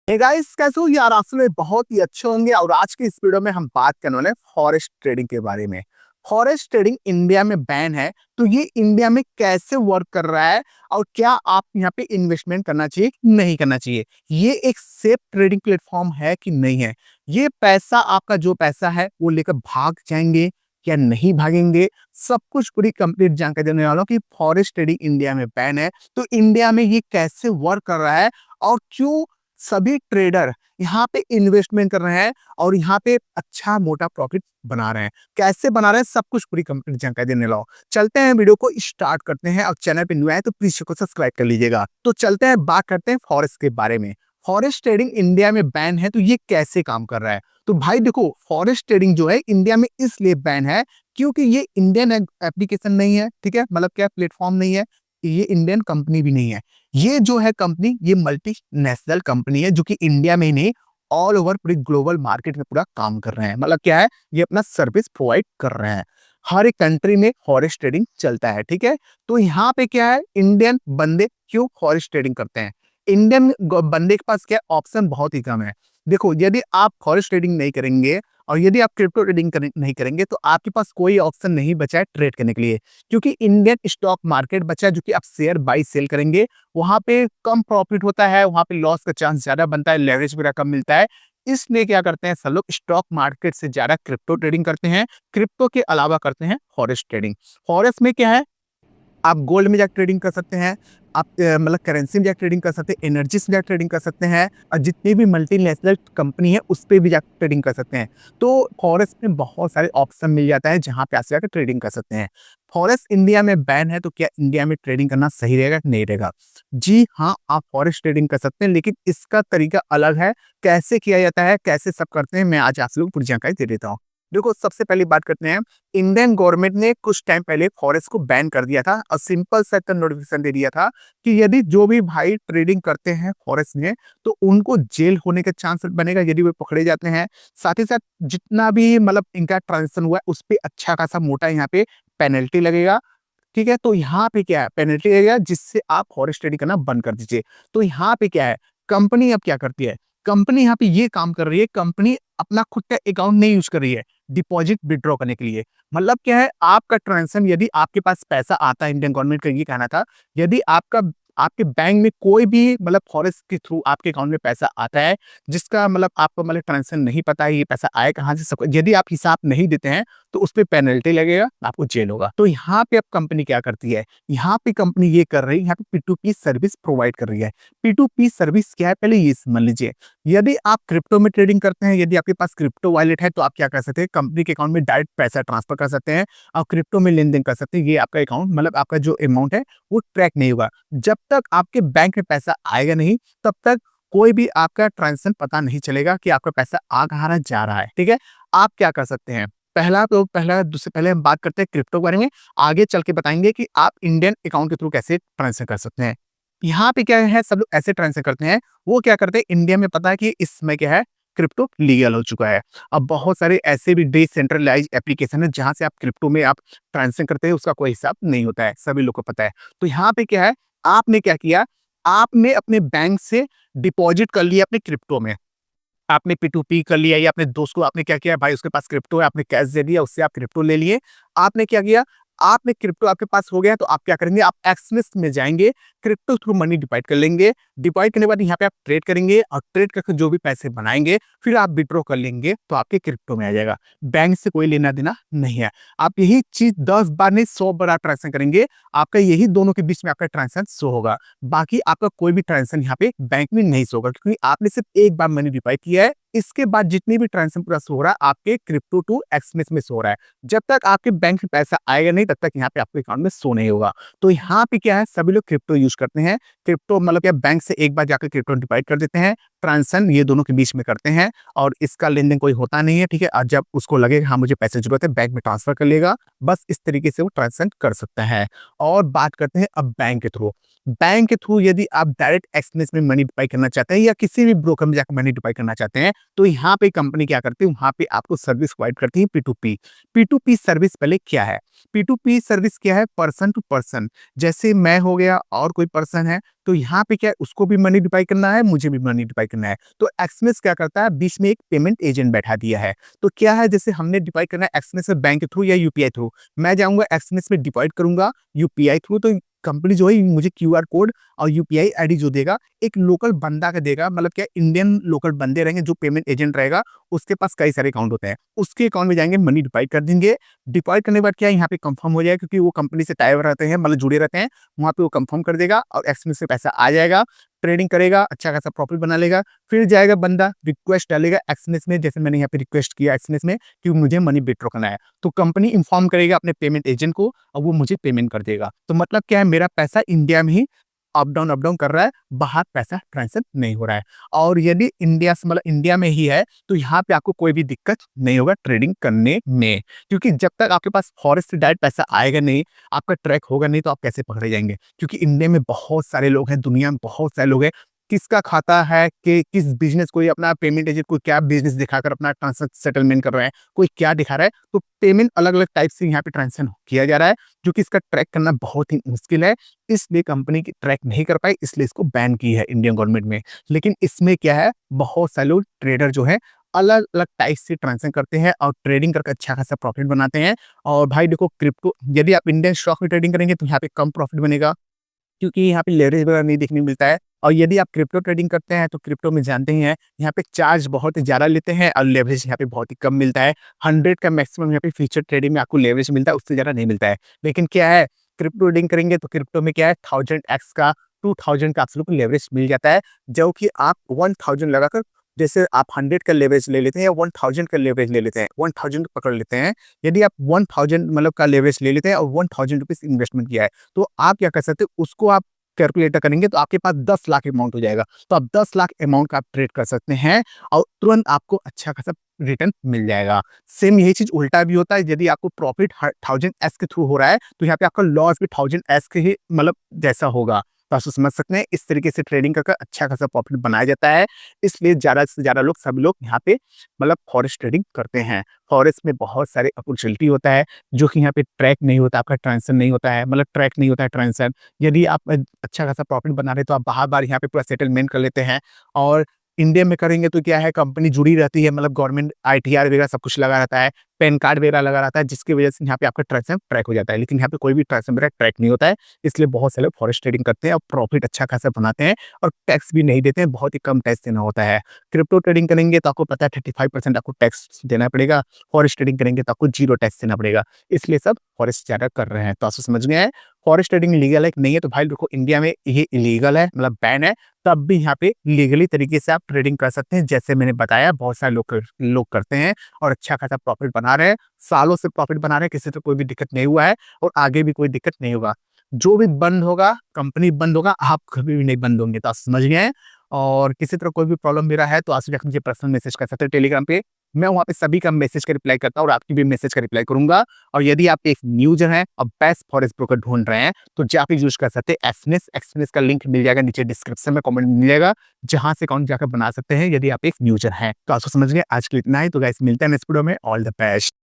Hey guys, कैसे हो यार? आप सब लोग बहुत ही अच्छे होंगे। और आज के इस वीडियो में हम बात करने वाले हैं फॉरेक्स ट्रेडिंग के बारे में। फॉरेक्स ट्रेडिंग इंडिया में बैन है, तो ये इंडिया में कैसे वर्क कर रहा है और क्या आप यहाँ पे इन्वेस्टमेंट करना चाहिए कि नहीं करना चाहिए? ये एक सेफ ट्रेडिंग प्लेटफॉर्म है कि नहीं है? ये पैसा, आपका जो पैसा है वो लेकर भाग जाएंगे या नहीं भागेंगे? सब कुछ पूरी कंप्लीट जानकारी देने वाला हूँ कि फॉरेक्स ट्रेडिंग इंडिया में बैन है, तो इंडिया में ये कैसे वर्क कर रहा है और क्यों सभी ट्रेडर यहाँ पे इन्वेस्टमेंट कर रहे हैं और यहाँ पे अच्छा मोटा प्रॉफिट बना रहे हैं। कैसे बना रहे हैं, सब कुछ पूरी कंप्लीट जानकारी देने लो। चलते हैं, वीडियो को स्टार्ट करते हैं। और चैनल पे न्यू आए तो प्लीज को सब्सक्राइब कर लीजिएगा। तो चलते हैं, बात करते हैं फॉरेक्स के बारे में। फॉरेक्स ट्रेडिंग इंडिया में बैन है, तो ये कैसे काम कर रहा है? तो भाई देखो, फॉरेक्स ट्रेडिंग जो है इंडिया में इसलिए बैन है क्योंकि ये इंडियन एप्लीकेशन नहीं है। ठीक है, मतलब क्या प्लेटफॉर्म नहीं है, ये इंडियन कंपनी भी नहीं है। ये जो है कंपनी, ये मल्टीनेशनल कंपनी है जो कि इंडिया में ही नहीं, ऑल ओवर पूरी ग्लोबल मार्केट में पूरा काम कर रहे हैं। मतलब क्या है, ये अपना सर्विस प्रोवाइड कर रहे हैं। हर एक कंट्री में फॉरेक्स ट्रेडिंग चलता है। ठीक है, तो यहाँ पे क्या है, इंडियन बंदे क्यों फॉरेक्स ट्रेडिंग करते हैं? इंडियन बंदे के पास क्या ऑप्शन बहुत ही कम है। देखो, यदि आप फॉरेक्स ट्रेडिंग नहीं करेंगे और यदि आप क्रिप्टो ट्रेडिंग नहीं करेंगे तो आपके पास कोई ऑप्शन नहीं बचा है ट्रेड करने के लिए। क्योंकि इंडियन स्टॉक मार्केट बचा है, जो कि आप शेयर बाई सेल करेंगे, वहां पे कम प्रॉफिट होता है, वहां पे लॉस का चांस ज्यादा बनता है, लेवरेज वगैरह कम मिलता है। इसलिए क्या करते हैं सब लोग, स्टॉक मार्केट से ज्यादा क्रिप्टो ट्रेडिंग करते हैं। क्रिप्टो के अलावा करते हैं फॉरेक्स ट्रेडिंग। फॉरेक्स में क्या है, आप गोल्ड में जाकर ट्रेडिंग कर सकते हैं, आप मतलब करेंसी में जाकर ट्रेडिंग कर सकते हैं, एनर्जीज में जाकर ट्रेडिंग कर सकते हैं, और जितनी भी मल्टीनेशनल कंपनी है उस पे भी जाकर ट्रेडिंग कर सकते हैं। तो फॉरेक्स में बहुत सारे ऑप्शन मिल जाता है जहां पे आप जाकर ट्रेडिंग कर सकते हैं। फॉरेक्स इंडिया में बैन है, तो क्या इंडिया में ट्रेडिंग करना सही रहेगा कि नहीं रहेगा? जी हाँ, आप फॉरेक्स ट्रेडिंग कर सकते हैं, लेकिन इसका तरीका अलग है। कैसे किया जाता है, कैसे सब करते हैं, मैं आज आप लोग पूरी जानकारी दे देता हूँ। देखो, सबसे पहली बात करते हैं, इंडियन गवर्नमेंट ने कुछ टाइम पहले फॉरेक्स को बैन कर दिया था और सिंपल सा नोटिफिकेशन दे दिया था कि यदि जो भी भाई ट्रेडिंग करते हैं फॉरेक्स में, तो उनको जेल होने का चांस बनेगा यदि वो पकड़े जाते हैं। साथ ही साथ जितना भी मतलब इनका ट्रांजेक्शन हुआ है उस पर अच्छा खासा मोटा यहाँ पे पेनल्टी लगेगा। ठीक है, तो यहाँ पे क्या है, पेनल्टी लगेगा, जिससे आप फॉरेक्स ट्रेडिंग करना बंद कर दीजिए। तो यहाँ पे क्या है, कंपनी अब क्या करती है, कंपनी यहाँ पे ये काम कर रही है, कंपनी अपना खुद का अकाउंट नहीं यूज कर रही है डिपॉजिट विड्रॉ करने के लिए। मतलब क्या है, आपका ट्रांजेक्शन, यदि आपके पास पैसा आता है, इंडियन गवर्नमेंट का ये कहना था, यदि आपका आपके बैंक में कोई भी मतलब फॉरेक्स के थ्रू आपके अकाउंट में पैसा आता है, जिसका मतलब आपको मतलब ट्रांजेक्शन नहीं पता है ये पैसा आए कहाँ से, सब यदि आप हिसाब नहीं देते हैं तो उस पर पेनल्टी लगेगा, आपको जेल होगा। तो यहाँ पे अब कंपनी क्या करती है, यहाँ पे कंपनी ये कर रही है, यहाँ पे P2P सर्विस प्रोवाइड कर रही है। P2P सर्विस क्या है, पहले ये समझ लीजिए। यदि आप क्रिप्टो में ट्रेडिंग करते हैं, यदि आपके पास क्रिप्टो वॉलेट है, तो आप क्या कर सकते हैं, कंपनी के अकाउंट में डायरेक्ट पैसा ट्रांसफर कर सकते हैं और क्रिप्टो में लेन देन कर सकते हैं। ये आपका अकाउंट, मतलब आपका जो अमाउंट है वो ट्रैक नहीं होगा। जब तक आपके बैंक में पैसा आएगा नहीं, तब तक कोई भी आपका ट्रांजेक्शन पता नहीं चलेगा कि आपका पैसा आ कहाँ रहा, जा रहा है। ठीक है, आप क्या कर सकते हैं, पहला दूसरे पहले हम बात करते हैं क्रिप्टो के बारे में। आगे चल के बताएंगे कि आप इंडियन अकाउंट के थ्रू कैसे ट्रांसफर कर सकते हैं। यहाँ पे क्या है, सब लोग ऐसे ट्रांसफर करते हैं। वो क्या करते हैं, इंडिया में पता है कि इस समय क्या है, क्रिप्टो लीगल हो चुका है। अब बहुत सारे ऐसे भी डिसेंट्रलाइज एप्लीकेशन है जहां से आप क्रिप्टो में आप ट्रांजेक्शन करते हैं, उसका कोई हिसाब नहीं होता है, सभी लोग को पता है। तो यहाँ पे क्या है, आपने क्या किया, आपने अपने बैंक से डिपॉजिट कर लिया अपने क्रिप्टो में, आपने P2P कर लिया, या अपने दोस्त को आपने क्या किया, भाई उसके पास क्रिप्टो है, आपने कैश दे दिया, उससे आप क्रिप्टो ले लिए। आपने क्या किया, आपने क्रिप्टो आपके पास हो गया, तो आप क्या करेंगे, आप एक्सनेस में जाएंगे, क्रिप्टो थ्रू मनी डिपॉजिट कर लेंगे। डिपॉजिट करने के बाद यहाँ पे आप ट्रेड करेंगे और ट्रेड करके जो भी पैसे बनाएंगे, फिर आप विड्रॉ कर लेंगे, तो आपके क्रिप्टो में आ जाएगा। बैंक से कोई लेना देना नहीं है। आप यही चीज 10 बार नहीं 100 बार आप ट्रांजेक्शन करेंगे, आपका यही दोनों के बीच में आपका ट्रांजेक्शन शो होगा। बाकी आपका कोई भी ट्रांजेक्शन यहाँ पे बैंक में नहीं शो होगा, क्योंकि आपने सिर्फ एक बार मनी डिपॉजिट किया है। इसके बाद जितनी भी ट्रांजेक्शन पूरा शो हो रहा है, आपके क्रिप्टो टू एक्सनेस में शो हो रहा है। जब तक आपके बैंक में पैसा आएगा नहीं, तब तक यहाँ पे आपके अकाउंट में शो नहीं होगा। तो यहाँ पे क्या है, सभी लोग क्रिप्टो यूज करते हैं। क्रिप्टो मतलब क्या, बैंक से एक बार जाकर क्रिप्टो डिपॉजिट कर देते हैं, ट्रांजेक्शन ये दोनों के बीच में करते हैं, और इसका लेन देन कोई होता नहीं है। ठीक है, और जब उसको लगेगा हाँ मुझे पैसे जरूरत है, बैंक में ट्रांसफर कर लेगा, बस इस तरीके से वो ट्रांजेक्शन कर सकता है। और बात करते हैं अब बैंक के थ्रू। बैंक के थ्रू यदि आप डायरेक्ट एक्सचेंज में मनी डिपॉजिट करना चाहते हैं, या किसी भी ब्रोकर में जाकर मनी डिपॉजिट करना चाहते हैं, तो यहाँ पे कंपनी क्या करती है, वहां पे आपको सर्विस प्रोवाइड करती है P2P। P2P सर्विस पहले क्या है, P2P सर्विस क्या है, पर्सन टू पर्सन। जैसे मैं हो गया और कोई पर्सन है, तो यहाँ पे क्या है, उसको भी मनी डिपॉजिट करना है, मुझे भी मनी डिपॉजिट करना है। तो एक्समस क्या करता है, बीच में एक पेमेंट एजेंट बैठा दिया है। तो क्या है, जैसे हमने डिपॉजिट करना है एक्समस में बैंक के थ्रू या यूपीआई थ्रू, मैं जाऊँगा एक्समस में डिपॉजिट करूँगा यूपीआई थ्रू, तो कंपनी जो है मुझे क्यूआर कोड और यूपीआई आईडी जो देगा, एक लोकल बंदा का देगा, मतलब क्या इंडियन लोकल बंदे रहेंगे, जो पेमेंट एजेंट रहेगा, उसके पास कई सारे अकाउंट होते हैं। उसके अकाउंट में जाएँगे, मनी डिपॉजिट कर देंगे। डिपॉजिट करने के बाद क्या है, यहाँ पे कंफर्म हो जाएगा, क्योंकि वो कंपनी से टाई अप रहते हैं, मतलब जुड़े रहते हैं। वहाँ पे वो कंफर्म कर देगा और एक्सचेंज से पैसा आ जाएगा, ट्रेडिंग करेगा, अच्छा खासा प्रॉफिट बना लेगा। फिर जाएगा बंदा, रिक्वेस्ट डालेगा एक्सचेंज में, जैसे मैंने यहाँ पे रिक्वेस्ट किया एक्सचेंज में कि मुझे मनी विथड्रॉ करना है, तो कंपनी इन्फॉर्म करेगा अपने पेमेंट एजेंट को और वो मुझे पेमेंट कर देगा। तो मतलब क्या है, मेरा पैसा इंडिया में ही अप डाउन कर रहा है, बाहर पैसा ट्रांसफर नहीं हो रहा है। और यदि इंडिया से, मतलब इंडिया में ही है, तो यहाँ पे आपको कोई भी दिक्कत नहीं होगा ट्रेडिंग करने में, क्योंकि जब तक आपके पास फॉरेक्स से डायरेक्ट पैसा आएगा नहीं, आपका ट्रैक होगा नहीं, तो आप कैसे पकड़े जाएंगे? क्योंकि इंडिया में बहुत सारे लोग हैं, दुनिया में बहुत सारे लोग हैं, किसका खाता है कि किस बिजनेस, कोई अपना पेमेंट एजेंट को क्या बिजनेस दिखाकर अपना ट्रांसफर सेटलमेंट कर रहा है, कोई क्या दिखा रहा है। तो पेमेंट अलग अलग टाइप से यहाँ पे ट्रांजेक्शन किया जा रहा है, जो कि इसका ट्रैक करना बहुत ही मुश्किल है। इसलिए कंपनी की ट्रैक नहीं कर पाई, इसलिए इसको बैन की है इंडियन गवर्नमेंट में। लेकिन इसमें क्या है, बहुत सारे लोग ट्रेडर जो है अलग अलग टाइप से ट्रांजेक्शन करते हैं और ट्रेडिंग करके अच्छा खासा प्रॉफिट बनाते हैं। और भाई देखो, क्रिप्टो यदि आप इंडियन स्टॉक में ट्रेडिंग करेंगे तो यहाँ पे कम प्रॉफिट बनेगा, क्योंकि यहाँ पे लेवरेज वगैरह नहीं देखने को मिलता है। और यदि आप क्रिप्टो ट्रेडिंग करते हैं, तो क्रिप्टो में जानते ही हैं, यहाँ पे चार्ज बहुत ही ज़्यादा लेते हैं और लेवरेज यहाँ पे बहुत ही कम मिलता है। 100 का मैक्सिमम यहाँ पे फ्यूचर ट्रेडिंग में आपको लेवरेज मिलता है, उससे ज़्यादा नहीं मिलता है। लेकिन क्या है, क्रिप्टो ट्रेडिंग करेंगे तो क्रिप्टो में क्या है, 1000x का, 2000 का आप लोग को लेवरेज मिल जाता है, जो कि आप 1000 लगाकर, जैसे आप 100 का लेवरेज ले लेते हैं या 1000 का लेवरेज ले लेते हैं, 1000 पकड़ लेते हैं। यदि आप 1000 मतलब का लेवरेज ले लेते हैं और 1000 रुपीज इन्वेस्टमेंट किया है, तो आप क्या कर सकते हैं, उसको आप कैलकुलेटर करेंगे तो आपके पास 10 लाख अमाउंट हो जाएगा। तो आप 10 लाख अमाउंट का आप ट्रेड कर सकते हैं और तुरंत आपको अच्छा खासा रिटर्न मिल जाएगा। सेम यही चीज उल्टा भी होता है, यदि आपको प्रॉफिट 1000s के थ्रू हो रहा है, तो यहाँ पे आपका लॉस भी 1000s के ही मतलब जैसा होगा। तो आप समझ सकते हैं, इस तरीके से ट्रेडिंग करके अच्छा खासा प्रॉफिट बनाया जाता है। इसलिए ज्यादा से ज्यादा लोग, सब लोग यहाँ पे मतलब फॉरेक्स ट्रेडिंग करते हैं। फॉरेक्स में बहुत सारे अपॉर्चुनिटी होता है, जो कि यहाँ पे ट्रैक नहीं होता, आपका ट्रांजेक्शन नहीं होता है, मतलब ट्रैक नहीं होता है ट्रांजेक्शन। यदि आप अच्छा खासा प्रॉफिट बना रहे हैं, तो आप बार-बार यहाँ पे पूरा सेटलमेंट कर लेते हैं। और इंडिया में करेंगे तो क्या है, कंपनी जुड़ी रहती है, मतलब गवर्नमेंट आईटीआर वगैरह सब कुछ लगा रहता है, पैन कार्ड वगैरह लगा रहता है, जिसकी वजह से यहाँ पे आपका ट्रांजेक्शन ट्रैक हो जाता है। लेकिन यहाँ पे कोई भी ट्रांजेक्शन वगैरह ट्रैक नहीं होता है, इसलिए बहुत से लोग फॉरेक्स ट्रेडिंग करते हैं और प्रॉफिट अच्छा खासा बनाते हैं और टैक्स भी नहीं देते हैं, बहुत ही कम टैक्स देना होता है। क्रिप्टो ट्रेडिंग करेंगे तो आपको पता है 35% आपको टैक्स देना पड़ेगा, फॉरेक्स ट्रेडिंग करेंगे तो आपको 0 टैक्स देना पड़ेगा। इसलिए सब फॉरेक्स ज़्यादा कर रहे हैं। तो आप समझ गए हैं, फॉरेक्स ट्रेडिंग लीगल है कि नहीं है? तो भाई देखो, इंडिया में ये इलीगल है, मतलब बैन है, तब भी यहाँ पे लीगली तरीके से आप ट्रेडिंग कर सकते हैं। जैसे मैंने बताया, बहुत सारे लोग करते हैं और अच्छा खासा प्रॉफिट बना रहे हैं, सालों से प्रॉफिट बना रहे हैं, किसी से कोई भी दिक्कत नहीं हुआ है और आगे भी कोई दिक्कत नहीं होगा। जो भी बंद होगा, कंपनी बंद होगा, आप कभी भी नहीं बंद होंगे। तो आप समझ गए हैं। और किसी तरह कोई भी प्रॉब्लम मेरा है तो आप मुझे पर्सनल मैसेज कर सकते हैं टेलीग्राम पे। मैं वहाँ पे सभी का मैसेज का रिप्लाई करता हूँ और आपकी भी मैसेज का रिप्लाई करूंगा। और यदि आप एक न्यू यूजर हैं और बेस्ट फॉरेक्स ब्रोकर ढूंढ रहे हैं, तो जाके यूज कर सकते हैं एक्सनेस। एक्सनेस का लिंक मिल जाएगा नीचे डिस्क्रिप्शन में, कमेंट मिल जाएगा, जहां से अकाउंट जाकर बना सकते हैं यदि आप एक न्यू यूजर हैं। तो आपको समझ गए। आज के लिए इतना ही। तो गाइस, मिलते हैं नेक्स्ट वीडियो में। All the best.